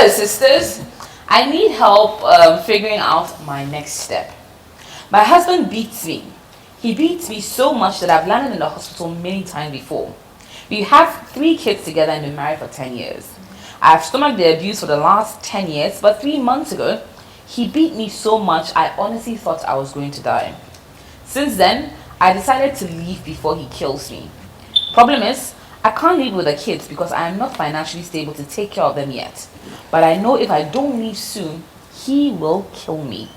Hello, sisters. I need help figuring out my next step. My husband beats me. He beats me so much that I've landed in the hospital many times before. We have 3 kids together and been married for 10 years. I've stomached the abuse for the last 10 years, but 3 months ago, he beat me so much I honestly thought I was going to die. Since then, I decided to leave before he kills me. Problem is, I can't live with the kids because I am not financially stable to take care of them yet. But I know if I don't leave soon, he will kill me.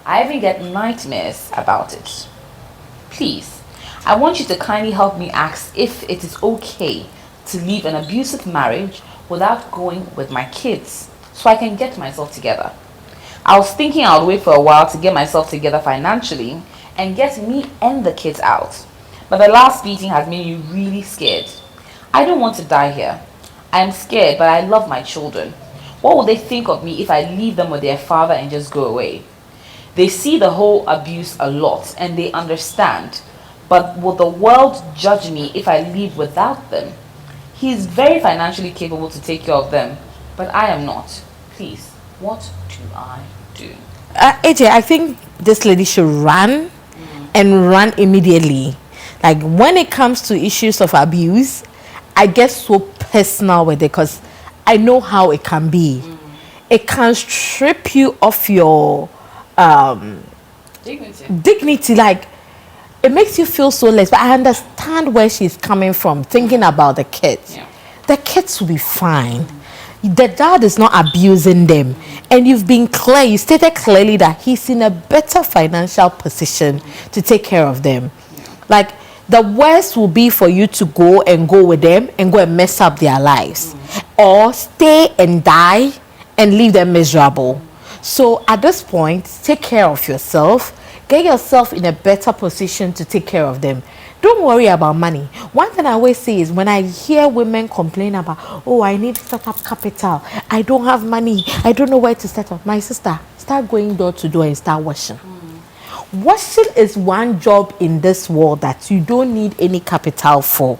I even get nightmares about it. Please, I want you to kindly help me ask if it is okay to leave an abusive marriage without going with my kids so I can get myself together. I was thinking I would wait for a while to get myself together financially and get me and the kids out. But the last beating has made me really scared. I don't want to die here. I am scared, but I love my children. What will they think of me if I leave them with their father and just go away? They see the whole abuse a lot and they understand. But will the world judge me if I leave without them? He is very financially capable to take care of them, but I am not. Please, what do I do? AJ, I think this lady should run and run immediately. Like when it comes to issues of abuse, I get so personal with it because I know how it can be. It can strip you of your dignity. Like it makes you feel so less. But I understand where she's coming from, thinking about the kids. Yeah. The kids will be fine. The dad is not abusing them, and you've been clear. You stated clearly that he's in a better financial position to take care of them. Like the worst will be for you to go with them and go and mess up their lives, or stay and die and leave them miserable. So at this point, take care of yourself. Get yourself in a better position to take care of them. Don't worry about money. One thing I always say is when I hear women complain about, oh, I need startup capital, I don't have money, I don't know where to start up. My sister, start going door to door and start washing. Washing is one job in this world that you don't need any capital for.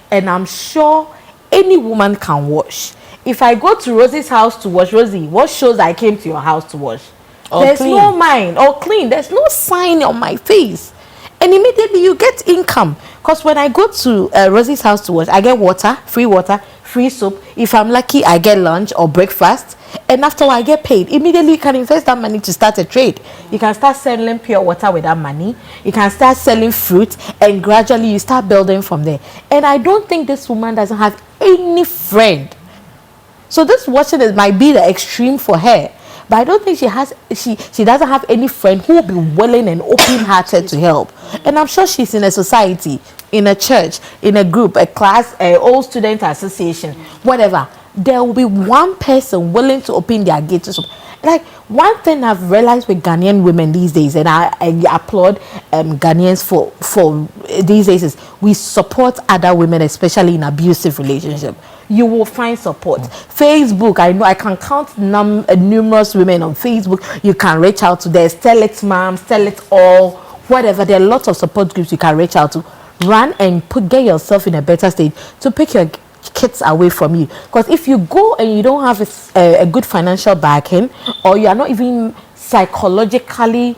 And I'm sure any woman can wash. If I go to Rosie's house to wash, Rosie, what shows I came to your house to wash? There's clean. No mind or clean. There's no sign on my face. And immediately you get income. Because when I go to Rosie's house to wash, I get water, free soap. If I'm lucky, I get lunch or breakfast. And after I get paid, immediately you can invest that money to start a trade. You can start selling pure water with that money. You can start selling fruit, and gradually you start building from there. And I don't think this woman doesn't have any friend. So this watching might be the extreme for her. But I don't think she doesn't have any friend who will be willing and open-hearted to help. And I'm sure she's in a society, in a church, in a group, a class, an old student association, whatever. There will be one person willing to open their gate to support. Like one thing I've realized with Ghanaian women these days, and I applaud Ghanaians for these days, is we support other women, especially in abusive relationships. You will find support. Facebook, I know I can count numerous women on Facebook. You can reach out to. There's Tell It Moms, Tell It All, whatever. There are lots of support groups you can reach out to. Run and get yourself in a better state to pick your kids away from you. Because if you go and you don't have a good financial backing, or you are not even psychologically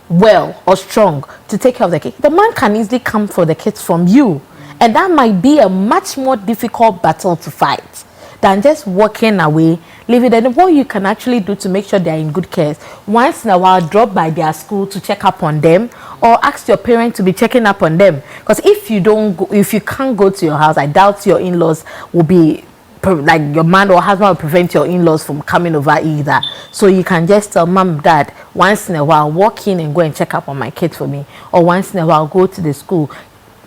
well or strong to take care of the kids, the man can easily come for the kids from you. And that might be a much more difficult battle to fight than just walking away, leaving them. What you can actually do to make sure they're in good care, once in a while, drop by their school to check up on them, or ask your parent to be checking up on them. Because if you can't go to your house, I doubt your in-laws will be, like your man or husband will prevent your in-laws from coming over either. So you can just tell mom, dad, once in a while, walk in and go and check up on my kids for me. Or once in a while, go to the school.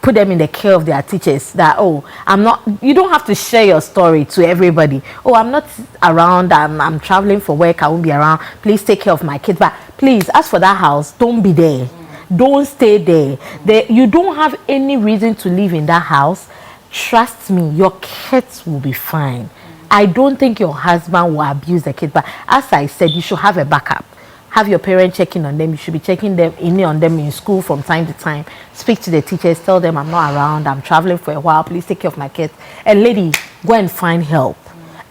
Put them in the care of their teachers. That, you don't have to share your story to everybody. Oh, I'm not around, I'm traveling for work, I won't be around. Please take care of my kids. But please, as for that house, don't be there. Don't stay there. You don't have any reason to live in that house. Trust me, your kids will be fine. I don't think your husband will abuse the kids. But as I said, you should have a backup. Have your parents checking on them. You should be checking them on them in school from time to time. Speak to the teachers. Tell them I'm not around. I'm traveling for a while. Please take care of my kids. And lady, go and find help.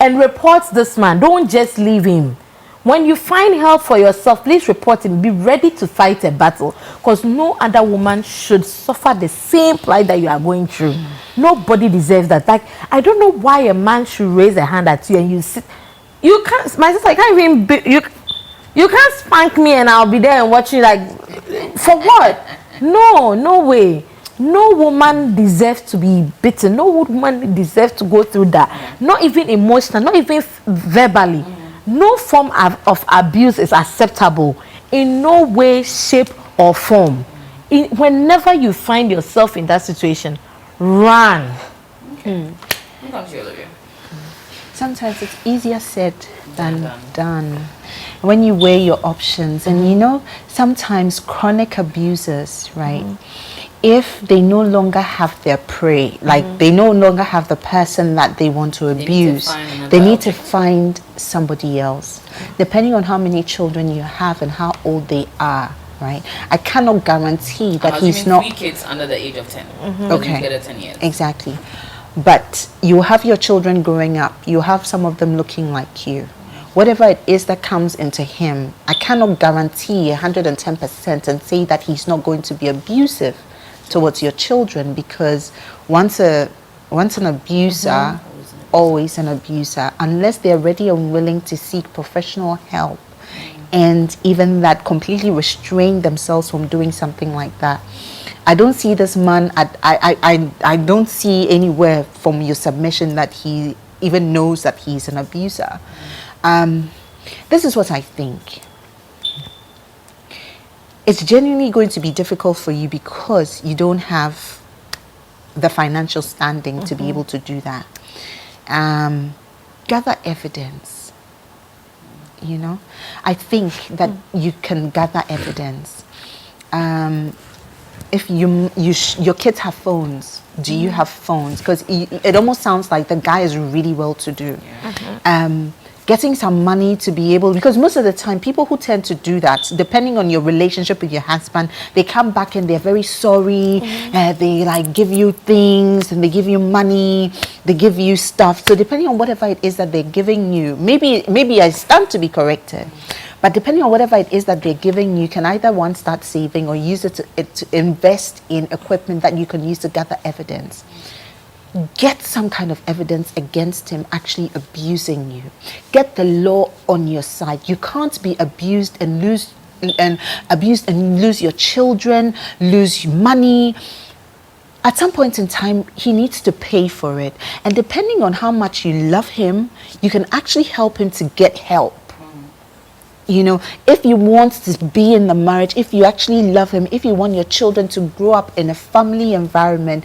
and report this man. Don't just leave him. When you find help for yourself, please report him. Be ready to fight a battle, because no other woman should suffer the same plight that you are going through. Nobody deserves that. Like, I don't know why a man should raise a hand at you and you sit. You can't, my sister, I can't even you can't spank me and I'll be there and watch you. Like, for what? No way. No woman deserves to be beaten. No woman deserves to go through that. Not even emotional, not even verbally. No form of abuse is acceptable in no way, shape, or form. Whenever you find yourself in that situation, run. Sometimes it's easier said than done. When you weigh your options, and you know, sometimes chronic abusers, right? If they no longer have their prey, like they no longer have the person that they want to abuse, they need to find somebody else. Depending on how many children you have and how old they are, right? I cannot guarantee that he's not 3 kids under the age of 10. Okay. Together 10 years. Exactly. But you have your children growing up. You have some of them looking like you. Whatever it is that comes into him, I cannot guarantee 110% and say that he's not going to be abusive towards your children, because once an abuser, always an abuser, unless they're ready and willing to seek professional help, and even that completely restrain themselves from doing something like that. I don't see this man, I don't see anywhere from your submission that he even knows that he's an abuser. This is what I think. It's genuinely going to be difficult for you because you don't have the financial standing to be able to do that. Gather evidence. You know, I think that you can gather evidence. If your kids have phones, do you have phones? Because it almost sounds like the guy is really well to do. Getting some money to be able, because most of the time people who tend to do that, depending on your relationship with your husband, they come back and they're very sorry. They like give you things and they give you money, they give you stuff. So depending on whatever it is that they're giving you, maybe I stand to be corrected, but depending on whatever it is that they're giving you, can either one start saving or use it to invest in equipment that you can use to gather evidence. Get some kind of evidence against him actually abusing you. Get the law on your side. You can't be abused and lose your children, lose money. At some point in time, he needs to pay for it. And depending on how much you love him, you can actually help him to get help. You know, if you want to be in the marriage, if you actually love him, if you want your children to grow up in a family environment,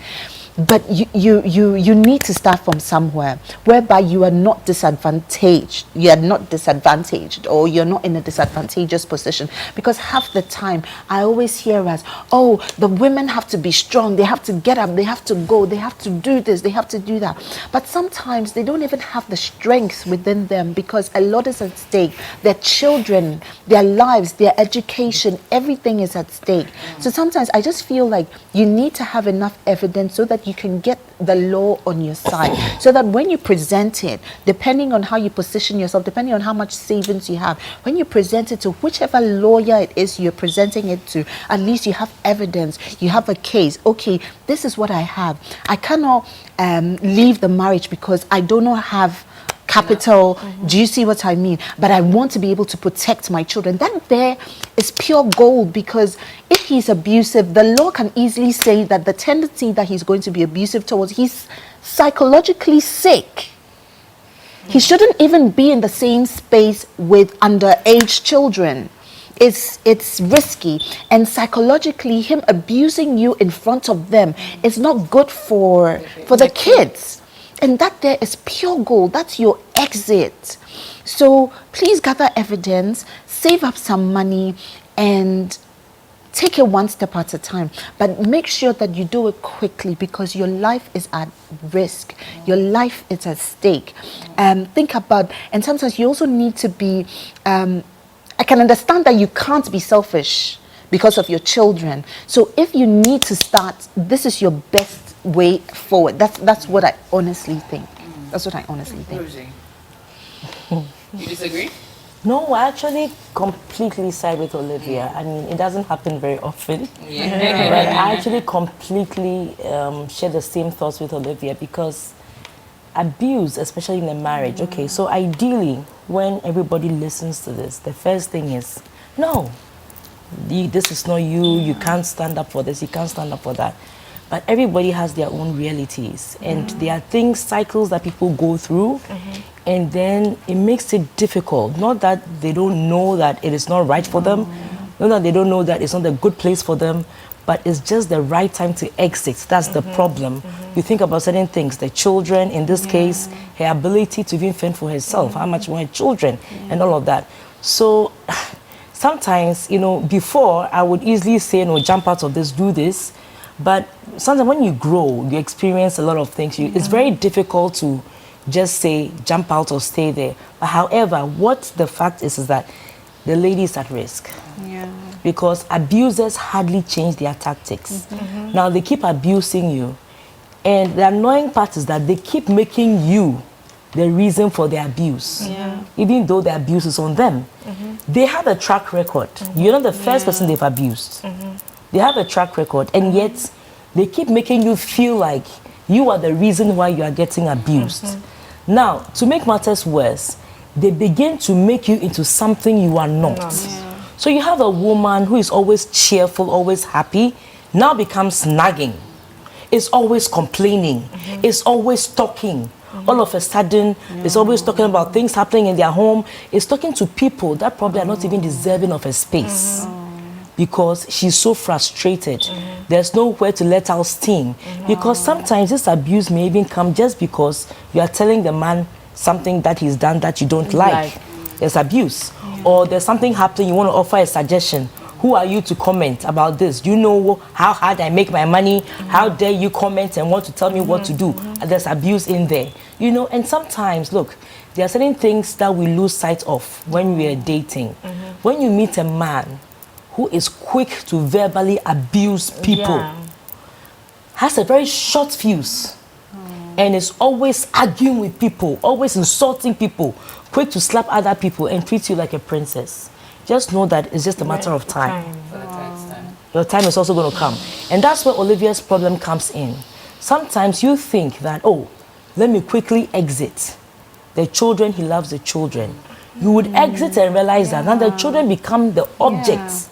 but you need to start from somewhere whereby you are not disadvantaged. You are not disadvantaged, or you're not in a disadvantageous position. Because half the time I always hear as, oh, the women have to be strong, they have to get up, they have to go, they have to do this, they have to do that. But sometimes they don't even have the strength within them, because a lot is at stake. Their children, their lives, their education, everything is at stake. So sometimes I just feel like you need to have enough evidence so that you can get the law on your side, so that when you present it, depending on how you position yourself, depending on how much savings you have, when you present it to whichever lawyer it is you're presenting it to, at least you have evidence, you have a case. Okay, this is what I have. I cannot leave the marriage because I do not have capital. Do you see what I mean? But I want to be able to protect my children. That there is pure gold, because if he's abusive, the law can easily say that the tendency that he's going to be abusive towards, he's psychologically sick. He shouldn't even be in the same space with underage children. It's risky, and psychologically him abusing you in front of them is not good for the kids. And that there is pure gold. That's your exit. So please gather evidence, save up some money, and take it one step at a time. But make sure that you do it quickly, because your life is at risk. Your life is at stake. Think about, and sometimes you also need to be, I can understand that you can't be selfish because of your children. So if you need to start, this is your best way forward. That's what I honestly think. That's what I honestly think. Rosie, You disagree? No, I actually completely side with Olivia. I mean, it doesn't happen very often. Yeah. But I actually completely share the same thoughts with Olivia because abuse, especially in a marriage, okay, so ideally, when everybody listens to this, the first thing is, no, this is not you, you can't stand up for this, you can't stand up for that. But everybody has their own realities, and there are things, cycles that people go through, and then it makes it difficult. Not that they don't know that it is not right for them, not that they don't know that it's not a good place for them, but it's just the right time to exit. That's the problem. You think about certain things, the children, in this case, her ability to even fend for herself, how much more her children, and all of that. So sometimes, you know, before I would easily say, no, jump out of this, do this. But sometimes when you grow, you experience a lot of things. It's very difficult to just say, jump out or stay there. But however, what the fact is that the lady is at risk. Yeah. Because abusers hardly change their tactics. Now they keep abusing you. And the annoying part is that they keep making you the reason for the abuse. Even though the abuse is on them. They have a track record. You're not the first person they've abused. They have a track record, and yet they keep making you feel like you are the reason why you are getting abused. Now, to make matters worse, they begin to make you into something you are not. So you have a woman who is always cheerful, always happy, now becomes nagging, is always complaining, is always talking. All of a sudden, is always talking about things happening in their home, is talking to people that probably are not even deserving of a space. Because she's so frustrated. There's nowhere to let out steam. Because sometimes this abuse may even come just because you are telling the man something that he's done that you don't like. There's abuse. Or there's something happening, you want to offer a suggestion. Who are you to comment about this? Do you know how hard I make my money? How dare you comment and want to tell me what to do? There's abuse in there. You know, and sometimes, look, there are certain things that we lose sight of when we are dating. When you meet a man who is quick to verbally abuse people, has a very short fuse, and is always arguing with people, always insulting people, quick to slap other people and treat you like a princess. Just know that it's just a matter of time. Your time is also going to come. And that's where Olivia's problem comes in. Sometimes you think that, oh, let me quickly exit. The children, he loves the children. You would exit and realize that now the children become the objects.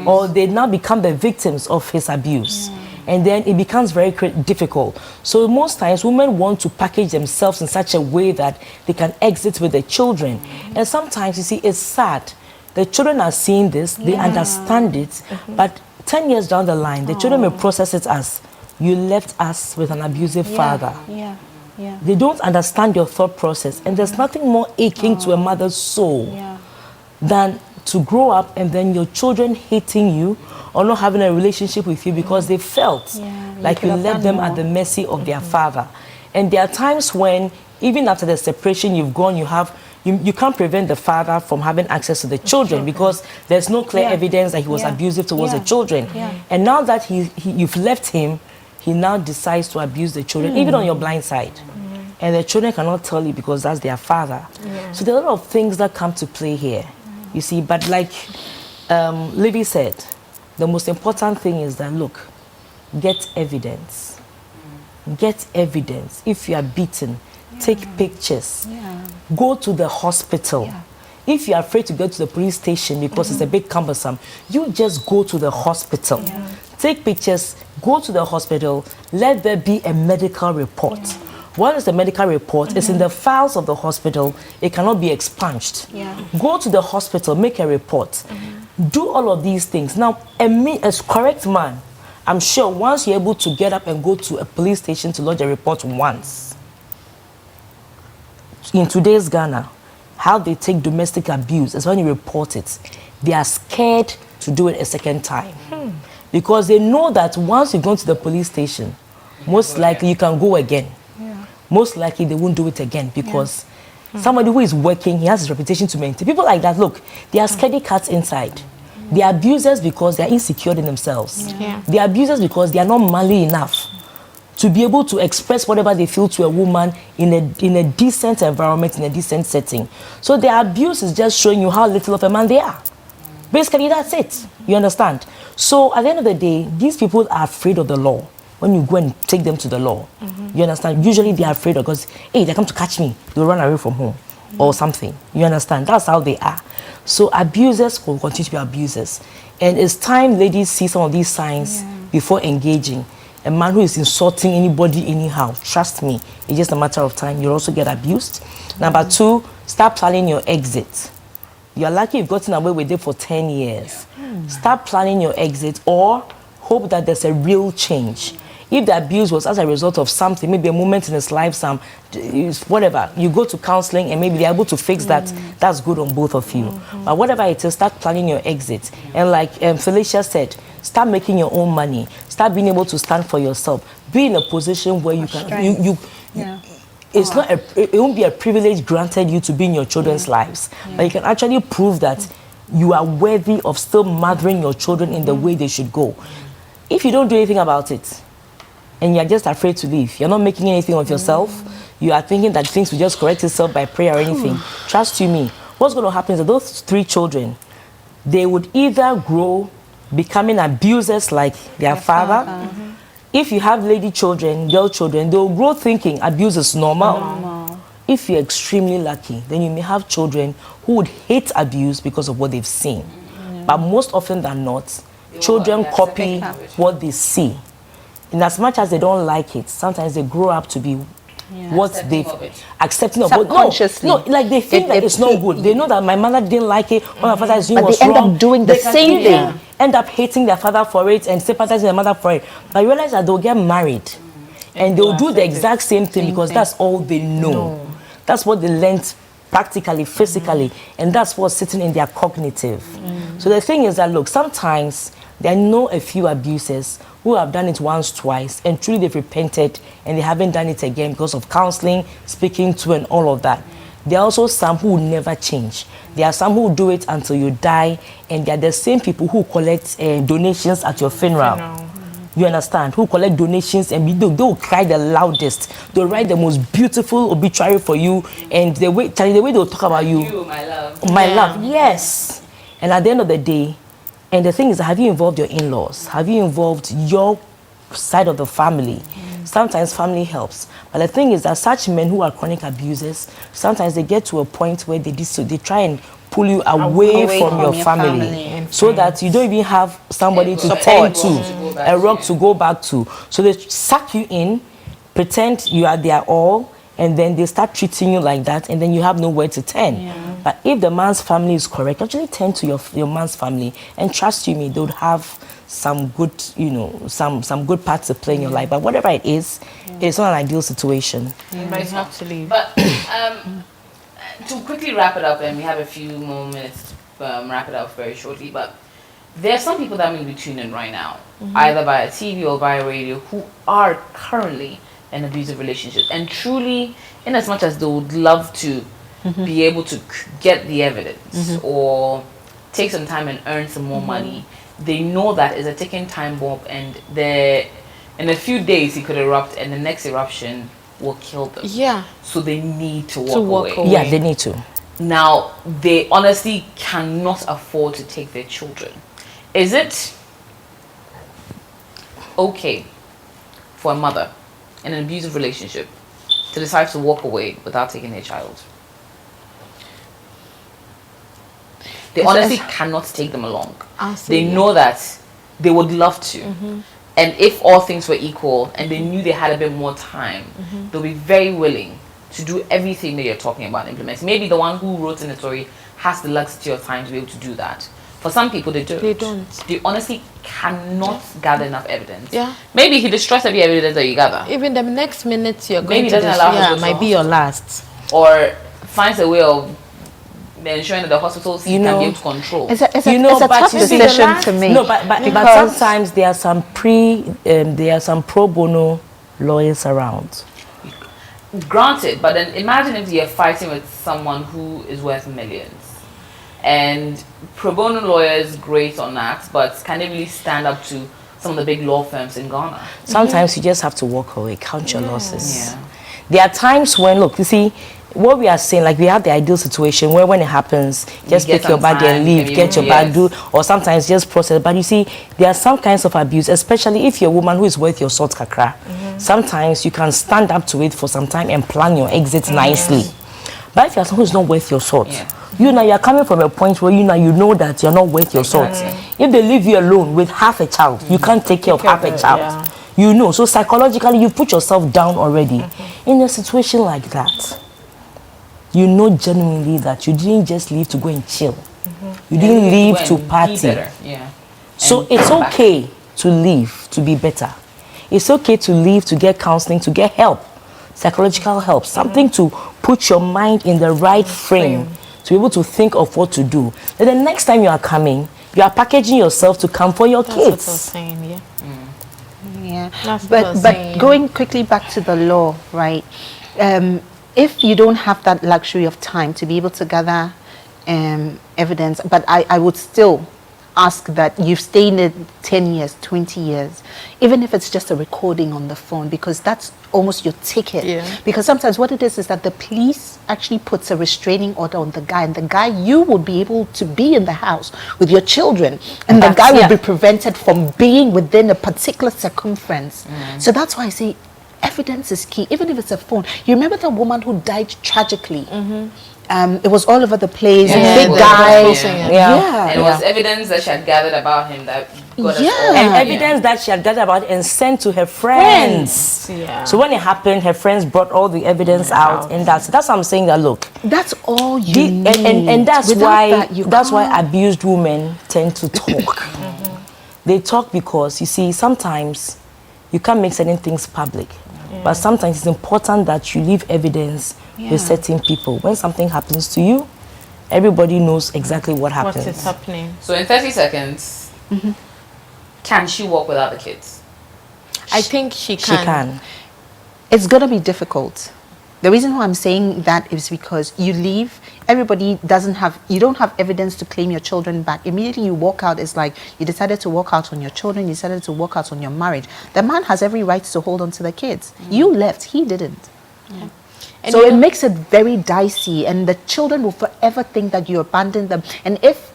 Or they now become the victims of his abuse. And then it becomes very difficult. So most times women want to package themselves in such a way that they can exit with the children. And sometimes, you see, it's sad. The children are seeing this, they understand it, but 10 years down the line, the children may process it as, you left us with an abusive father. They don't understand your thought process. And there's nothing more aching to a mother's soul than to grow up and then your children hating you or not having a relationship with you because they felt like you left them at the mercy of their father. And there are times when, even after the separation, you've gone, you can't prevent the father from having access to the children because there's no clear evidence that he was abusive towards the children. And now that you've left him, he now decides to abuse the children, even on your blind side. And the children cannot tell you because that's their father. So there are a lot of things that come to play here. You see, but like Livy said, the most important thing is that, look, get evidence. Get evidence. If you are beaten, take pictures. Go to the hospital. If you are afraid to go to the police station because it's a bit cumbersome, you just go to the hospital. Take pictures, go to the hospital, let there be a medical report. What is the medical report? It's in the files of the hospital. It cannot be expunged. Go to the hospital, make a report. Do all of these things. Now, a correct man, I'm sure once you're able to get up and go to a police station to lodge a report once, in today's Ghana, how they take domestic abuse is when you report it. They are scared to do it a second time. Because they know that once you go to the police station, most likely you can go again. Most likely they won't do it again because somebody who is working, he has his reputation to maintain. People like that, look, they are scaredy cats inside. They are abusers because they are insecure in themselves. They are abusers because they are not manly enough to be able to express whatever they feel to a woman in a decent environment, in a decent setting. So their abuse is just showing you how little of a man they are. Basically, that's it. You understand? So at the end of the day, these people are afraid of the law. When you go and take them to the law, you understand? Usually they are afraid of, because, hey, they come to catch me, they'll run away from home or something. You understand? That's how they are. So abusers will continue to be abusers. And it's time ladies see some of these signs before engaging. A man who is insulting anybody anyhow, trust me, it's just a matter of time. You'll also get abused. Number 2, start planning your exit. You're lucky you've gotten away with it for 10 years. Start planning your exit, or hope that there's a real change. If the abuse was as a result of something, maybe a moment in his life, whatever, you go to counseling and maybe they're able to fix that. That's good on both of you. But whatever it is, start planning your exit. And like Felicia said, start making your own money. Start being able to stand for yourself. Be in a position where you can, it's not it won't be a privilege granted you to be in your children's lives, but you can actually prove that you are worthy of still mothering your children in the way they should go. If you don't do anything about it, and you're just afraid to leave, you're not making anything of yourself, you are thinking that things will just correct itself by prayer or anything, trust you me, what's going to happen is that those 3 children, they would either grow becoming abusers like their father. If you have lady children, girl children, they'll grow thinking abuse is normal. If you're extremely lucky, then you may have children who would hate abuse because of what they've seen. But most often than not, children copy what they see. And as much as they don't like it, sometimes they grow up to be what they've accepting of. Subconsciously. No, like they think that it's not good. They know that my mother didn't like it, what my father is doing was But they end wrong. up doing the same thing. End up hating their father for it and sympathizing their mother for it. But you realize that they'll get married and they'll do the exact same thing because that's all they know. That's what they learned practically, physically, and that's what's sitting in their cognitive. So the thing is that, look, sometimes there know a few abusers who have done it once, twice, and truly they've repented and they haven't done it again because of counseling, speaking to, and all of that. There are also some who will never change. There are some who will do it until you die, and they're the same people who collect donations at your funeral. You understand? Who collect donations and they'll cry the loudest. They'll write the most beautiful obituary for you, and the way they'll talk about you, my love. My love, yes. And at the end of the day, and the thing is, have you involved your in-laws? Have you involved your side of the family? Sometimes family helps. But the thing is that such men who are chronic abusers, sometimes they get to a point where they try and pull you away from your family so that you don't even have somebody to turn to, a rock to go back to. So they suck you in, pretend you are their all, and then they start treating you like that, and then you have nowhere to turn. But if the man's family is correct, actually turn to your man's family, and trust you me, they would have some good, some good parts to play in your life. But whatever it is, it's not an ideal situation. But you have to leave. But to quickly wrap it up, and we have a few more minutes to wrap it up very shortly, but there are some people that may be tuning in right now, either via TV or via radio, who are currently in an abusive relationship, and truly, in as much as they would love to be able to get the evidence or take some time and earn some more money, they know that is a ticking time bomb, and in a few days it could erupt, and the next eruption will kill them. So they need to walk away. Yeah, they need to. Now, they honestly cannot afford to take their children. Is it okay for a mother in an abusive relationship to decide to walk away without taking their child? They honestly cannot take them along. They know that they would love to. And if all things were equal and they knew they had a bit more time, they'll be very willing to do everything that you're talking about and implement. Maybe the one who wrote in the story has the luxury of time to be able to do that. For some people, they don't. They don't. They honestly cannot gather enough evidence. Maybe he destroys every evidence that you gather. Even the next minute you're going Maybe to doesn't allow her to might be your last. Or finds a way of ensuring that the hospital can be able to control. It's a tough decision to make. No, but sometimes there are some pro bono lawyers around. Granted, but then imagine if you're fighting with someone who is worth millions. And pro bono lawyers, great on that, but can they really stand up to some of the big law firms in Ghana. Sometimes you just have to walk away, count your losses. Yeah. There are times when, look, you see, what we are saying, like we have the ideal situation where when it happens, just get pick your some bag and time, leave, maybe get your yes. bag, do, or sometimes just process. But you see, there are some kinds of abuse, especially if you're a woman who is worth your salt kakra. Sometimes you can stand up to it for some time and plan your exit nicely. But if you're someone who's not worth your salt, you're coming from a point where you know that you're not worth your salt. If they leave you alone with half a child, you can't take care of half a child. You know, so psychologically you put yourself down already. In a situation like that, you know genuinely that you didn't just leave to go and chill. You didn't leave to party. Yeah. So it's okay to leave to be better. It's okay to leave to get counseling, to get help, psychological help, something to put your mind in the right frame to be able to think of what to do. Then the next time you are coming, you are packaging yourself to come for your kids. That's what I was saying, yeah. Yeah, That's what I was but saying. going quickly back to the law, right? If you don't have that luxury of time to be able to gather evidence, but I would still ask that you've stayed in it 10 years, 20 years, even if it's just a recording on the phone, because that's almost your ticket. Yeah. Because sometimes what it is that the police actually puts a restraining order on the guy, and the guy, you would be able to be in the house with your children, and the guy will be prevented from being within a particular circumference. So that's why I say evidence is key, even if it's a phone. You remember the woman who died tragically? It was all over the place. Big guy. And it was evidence that she had gathered about him that got us all. And evidence that she had gathered about and sent to her friends. Yeah. So when it happened, her friends brought all the evidence out, and that's what I'm saying. That look, That's all you need. and that's Without why that, you that's why can't. abused women tend to talk. They talk because you see sometimes you can't make certain things public, but sometimes it's important that you leave evidence with certain people. When something happens to you, everybody knows exactly what happens. What is happening? So in 30 seconds, can she walk without the kids? I think she She can. It's going to be difficult. The reason why I'm saying that is because you leave, everybody you don't have evidence to claim your children back. Immediately you walk out, it's like you decided to walk out on your children, you decided to walk out on your marriage. The man has every right to hold on to the kids. You left, he didn't. So it makes it very dicey, and the children will forever think that you abandoned them. And if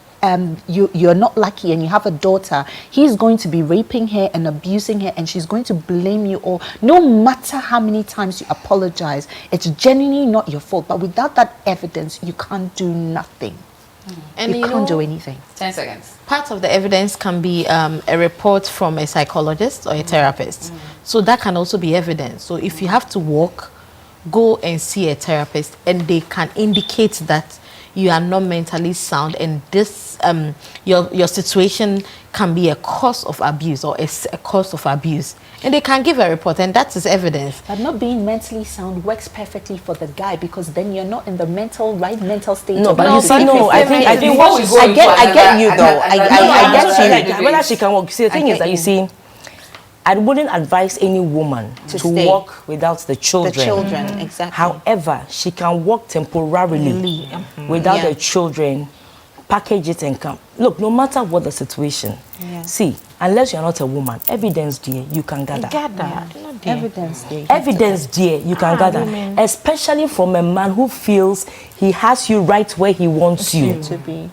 you're not lucky and you have a daughter, he's going to be raping her and abusing her, and she's going to blame you all. No matter how many times you apologize, it's genuinely not your fault. But without that evidence, you can't do nothing. And you can't do anything. 10 seconds. Part of the evidence can be a report from a psychologist or a therapist. So that can also be evidence. So if you have to walk, go and see a therapist, and they can indicate that you are not mentally sound, and this your situation can be a cause of abuse or a cause of abuse, and they can give a report, and that is evidence. But not being mentally sound works perfectly for the guy, because then you're not in the right mental state. No, of but being you see, no, I think Before what we she's go I into get you another- though. another- I another- get you. whether she can walk. See, the thing I is that get you see, I wouldn't advise any woman to stay. walk without the children. The children, exactly. However, she can walk temporarily without the children, package it and come. Look, no matter what the situation, see, unless you're not a woman, evidence, dear, you can gather. Evidence. Evidence, dear, you can gather. women. Especially from a man who feels he has you right where he wants you. To be.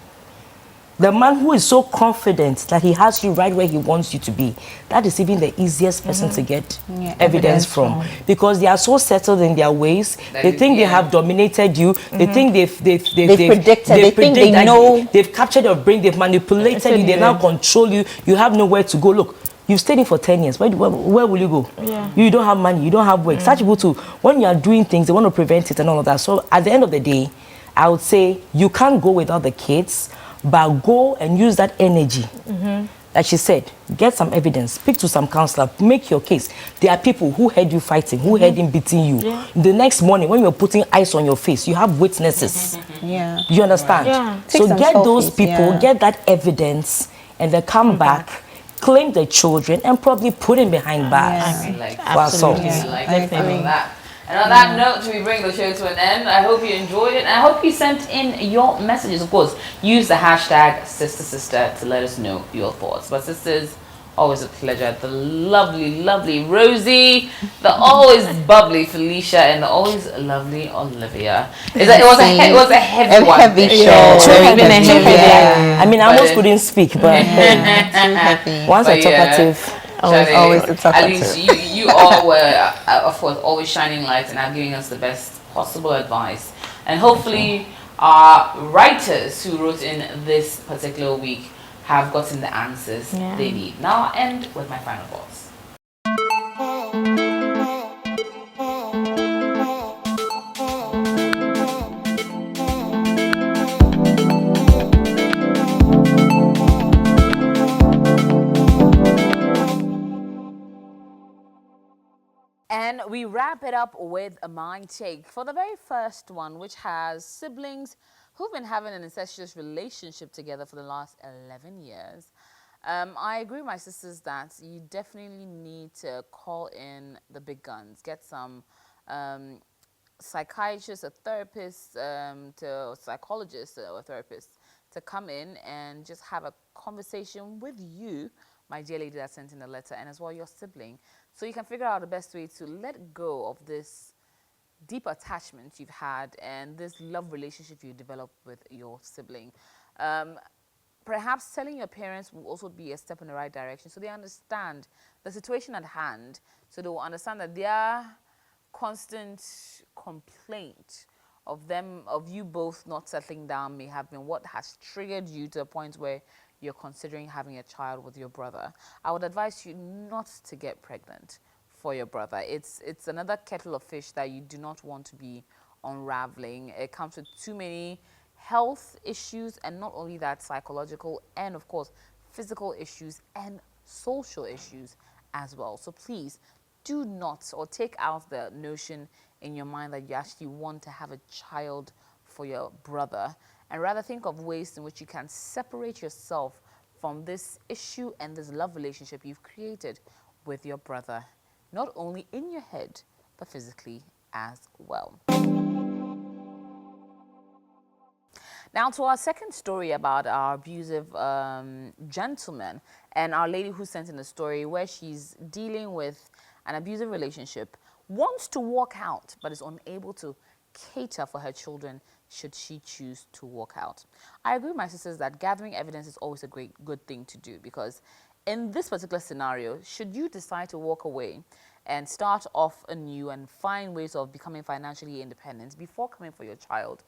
The man who is so confident that he has you right where he wants you to be, that is even the easiest person to get evidence from. Because they are so settled in their ways. They think they have dominated you. They think they've predicted. They think they that know. They've captured your brain. They've manipulated you. They now control you. You have nowhere to go. Look, you've stayed in for 10 years. Where will you go? You don't have money. You don't have work. Such people too, when you are doing things, they want to prevent it and all of that. So at the end of the day, I would say you can't go without the kids, but go and use that energy. Like she said, get some evidence, speak to some counselor, make your case. There are people who heard you fighting, who heard him beating you. The next morning, when you're putting ice on your face, you have witnesses. You understand? Take So some get those selfies, people, get that evidence, and then come back, claim the children, and probably put him behind bars. I mean, like, for assault. definitely that. And on that note, we bring the show to an end. I hope you enjoyed it, and I hope you sent in your messages. Of course, use the hashtag #SisterSister to let us know your thoughts. But sisters, Always a pleasure. The lovely, lovely Rosie, the always bubbly Felicia, and the always lovely Olivia. It was a heavy one. Heavy show. Yeah, Very been a heavy. heavy Yeah. I mean, I almost couldn't speak, but hey, Too heavy. once But a talkative. Always the At least talkative. you all were, of course, always shining lights and are giving us the best possible advice. And hopefully, our writers who wrote in this particular week have gotten the answers they need. Now I'll end with my final thoughts. And we wrap it up with a mind take for the very first one, which has siblings who've been having an incestuous relationship together for the last 11 years. I agree with my sisters that you definitely need to call in the big guns, get some psychiatrists, a therapist, to a psychologist or a therapist to come in and just have a conversation with you, my dear lady that sent in the letter, and as well your sibling, so you can figure out the best way to let go of this deep attachment you've had and this love relationship you developed with your sibling. Perhaps telling your parents will also be a step in the right direction so they understand the situation at hand, so they will understand that their constant complaint of you both not settling down may have been what has triggered you to a point where you're considering having a child with your brother. I would advise you not to get pregnant for your brother. It's another kettle of fish that you do not want to be unraveling. It comes with too many health issues, and not only that, psychological and of course physical issues and social issues as well. So please do not, or take out the notion in your mind that you actually want to have a child for your brother, and rather think of ways in which you can separate yourself from this issue and this love relationship you've created with your brother, not only in your head but physically as well. Now to our second story about our abusive gentleman, and our lady who sent in a story where she's dealing with an abusive relationship, wants to walk out but is unable to cater for her children should she choose to walk out. I agree with my sisters that gathering evidence is always a good thing to do, because in this particular scenario, should you decide to walk away and start off anew and find ways of becoming financially independent before coming for your child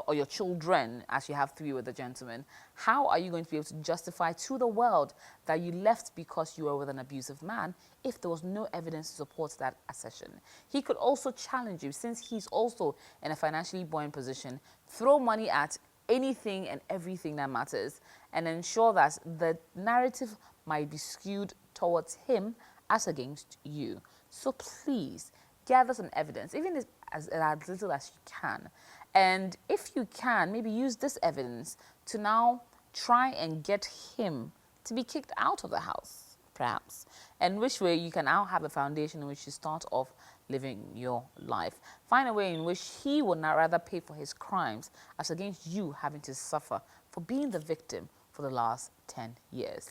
or your children, as you have three with the gentleman, how are you going to be able to justify to the world that you left because you were with an abusive man if there was no evidence to support that assertion? He could also challenge you, since he's also in a financially buoyant position, throw money at anything and everything that matters and ensure that the narrative might be skewed towards him as against you. So please gather some evidence, even as little as you can. And if you can, maybe use this evidence to now try and get him to be kicked out of the house, perhaps. And which way you can now have a foundation in which you start off living your life. Find a way in which he will not rather pay for his crimes as against you having to suffer for being the victim for the last 10 years.